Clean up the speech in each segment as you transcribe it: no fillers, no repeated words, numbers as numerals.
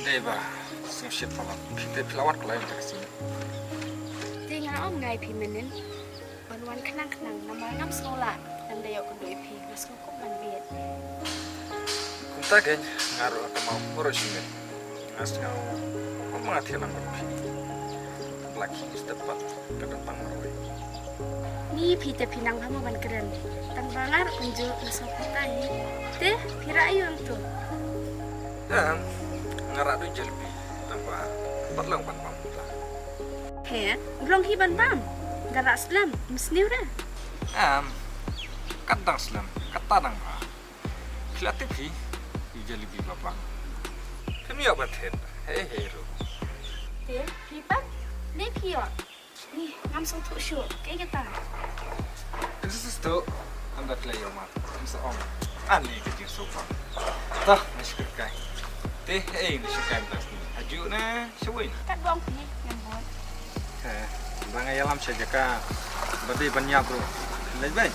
Deba, sungsit malam. Kita pelawat lain dari sini. Tinggal om ngai pi menin. Wan kenang nama ngam sekolah dan dayok kedua pi mas kukup man biet. Kunta kan ngaruh ke mau urus ini. Ngasnya mengerti lang berpi. Laki sedepat ke depan marwai. Ni pi te pinang hama ban keren. Tang bangar unjuk nasopita ni. Teh pira ayu tu. Dan ngarak tu jelbi tanpa perlang pan pamuta. He, belum hiban bam. Garak selam, mesti ura. Kadang selam, kata dang ba. Kreatif hi, jelbi babang. Kami apa ten? Hero. Teh, pipa, ni pio. Ni ngam song tu syu, kayak kita. Itu tu, anda kelihatan mat. Masa om, aneh kerja sofa. Tah, masih kerkai. Teh, ni sukai belas ni. Haju na, siapa? Kat buang pi, yang buat. Bangai alam saja ka. Badi banyak tu. Lebih.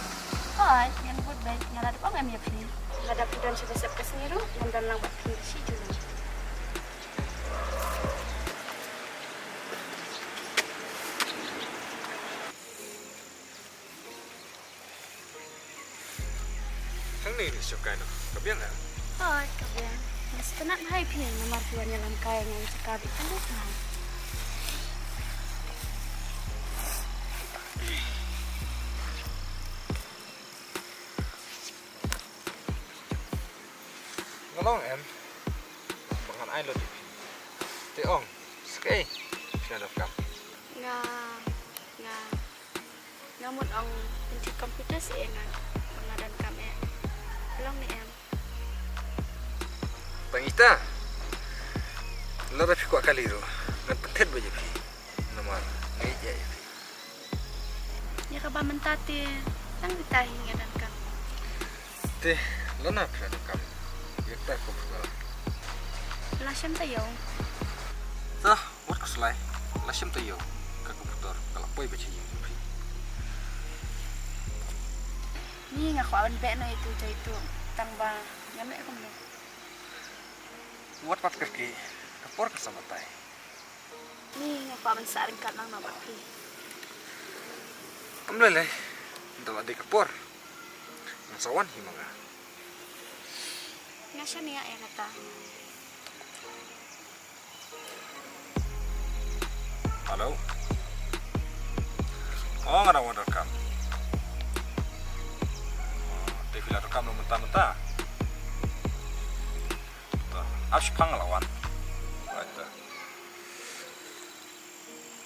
Oh, yang buat baik. Yang ada apa yang pi? Ada pudan sudah siap keseniru, yang dan lang buat pi si juga. Hang ni sukai no. Kebiang kan? Oh, kebiang. Mas tenat hai pi nomor tuan yang langkai yang cakap itu kan. Ngolong em. Bangan ai lo di. Te ong. Sekei. Siapa kap? Ngamut ong kunci komputer si enak. Pengadaan kami. Belum ni em. Bang Ita. Lo dah fikir kali tu. Ngan petet baje pi. Nomor ngeja ya. Ya kabar mentati. Tang ditahi ngadan kam. Te lo nak ada kam. Ya tak kau pula. Lasam tayo. Tah, buat keselai. Lasim tu yo. Ke komputer. Kalau poi baca yo. Ni ngaku awan bek no itu tambah ngamek kom no. Buat pat kerki. Kapor kesama tai. Ni ngaku awan saring kat nang nama pi. Kamlele. Untuk adik kapor. Ngasawan himanga. Ngasya ni ya kata. Halo. Oh, nggak ada rekam. TV lah rekam lo mentah-mentah. Asyik panglawan. Baca.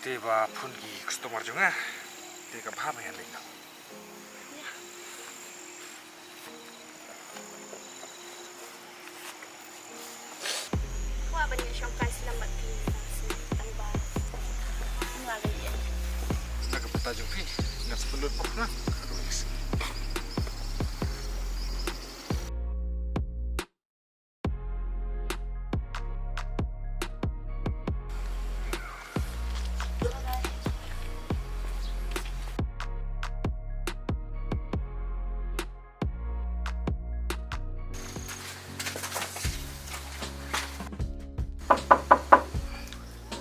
Tiba pun ki customer juga. Tiga paham yang lain. Wah, banyak syongkai selamat pi. Tambah. Nggak ada ya. Nak kepeta jumpi. Nak sepelut pokna. Ruis.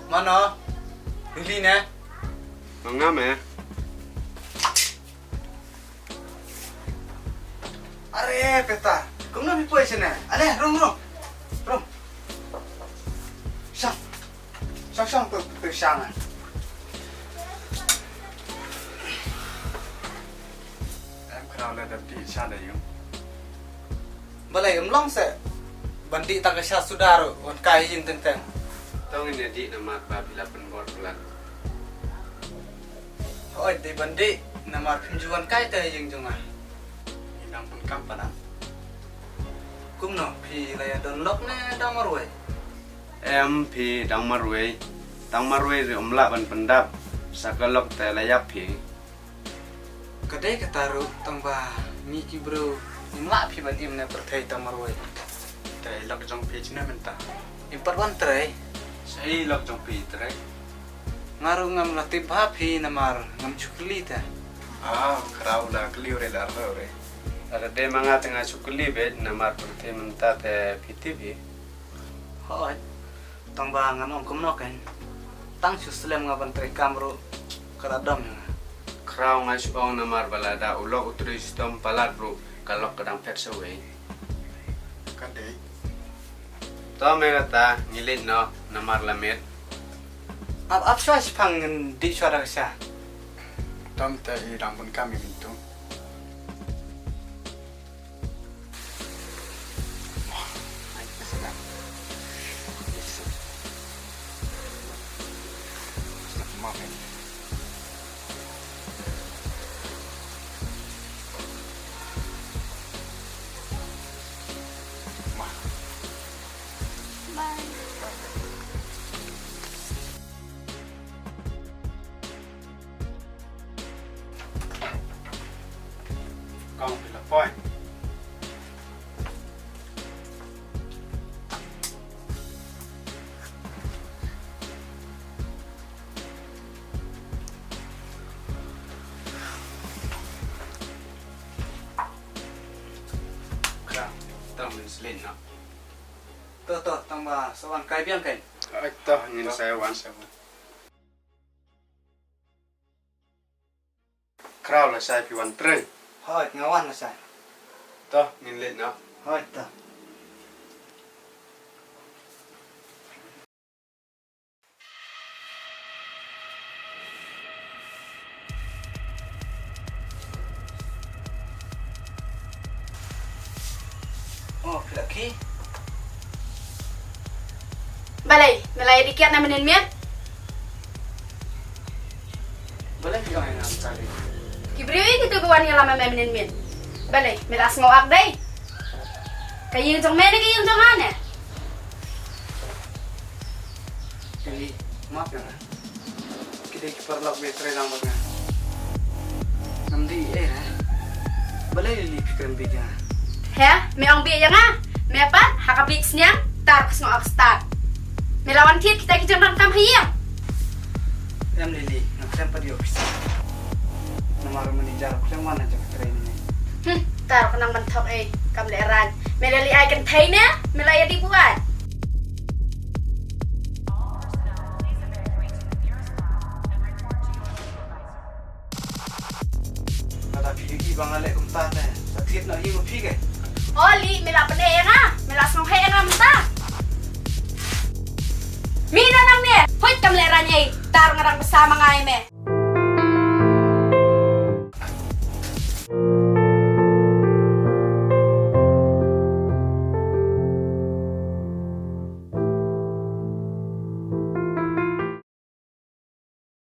Mana? Beli ne? Ngam eh? Are peta. Kung na bipoy siya na. Ale, rong. Sang tu sang. Em kenal le dapti sana yung. Balai long se. Bandi tak kesya sudar on kai jin tentang. Tahu ini di nama babila penbor bulan. Oi, di bandi namar pinjuan kai teh jing junga. Inang pun kampana. Kum no pi laya download ne damarwe. Em pi dang marway ri umla ban pendap sakalok te layak pi. Kedai kataru tangba ni ki bro. Imla pi ban imne perthai damarwe. Teh lok jong page na mentah. Impat wan trai. Saya lok jong pi trek. Ngaru ngam latib pi namar ngam chukli ta. Kerau dah keliu re dah re. Ada de manga tengah sukuli be namar perti menta te PTV. Hoi. Tang ba ngan om kumno kan. Tang suslem ngaban tre kamro karadam ya. Krau ngai subang namar balada ulok utri sistem palat bro kalok kadang pet sewe. Kadai. To merata ngilit no namar lamit. Ap swa sipang di suara sa. Tom ta i rambun kami mintu. Bye. Kong pila poin. Krau, tao min slin no. To tang ba sawan kai biang kan. Ai to ngin saya wan. Krau la sai pi wan tre. Hoi ngawan na sa. To ngin lit no. Hoi ta. Oh, laki. Balay, malay dikiat na manin miat. Boleh juga yang sekali. Kibriwi gitu gawan yang lama mainin miat. Balay, melas ngawak day. Kayu jong mana kayu jong mana? Jadi maaf ya. Kita kiperlok betre nambahnya. Namdi Boleh li pikiran bija. Ya, me ang biya nga. Me apa? Hakabit niya. Tar kas ngawak start. Melawan kit kita kijang tam hiya. Yang lili, nak sampai di office. Nomor manajer aku yang mana cak training ini. Tar ko nang bantok eh. Kamleran. Melali ay kan thay na. Melaya dibuat. Kata pigi bangale kumtate. Sakit nak hiu pigi. Oli, melapan eh nga. Melas ngawak eh nga mata. Mina nang niya. Hoy kamleran niya eh. Tar ngarang bersama nga eh me.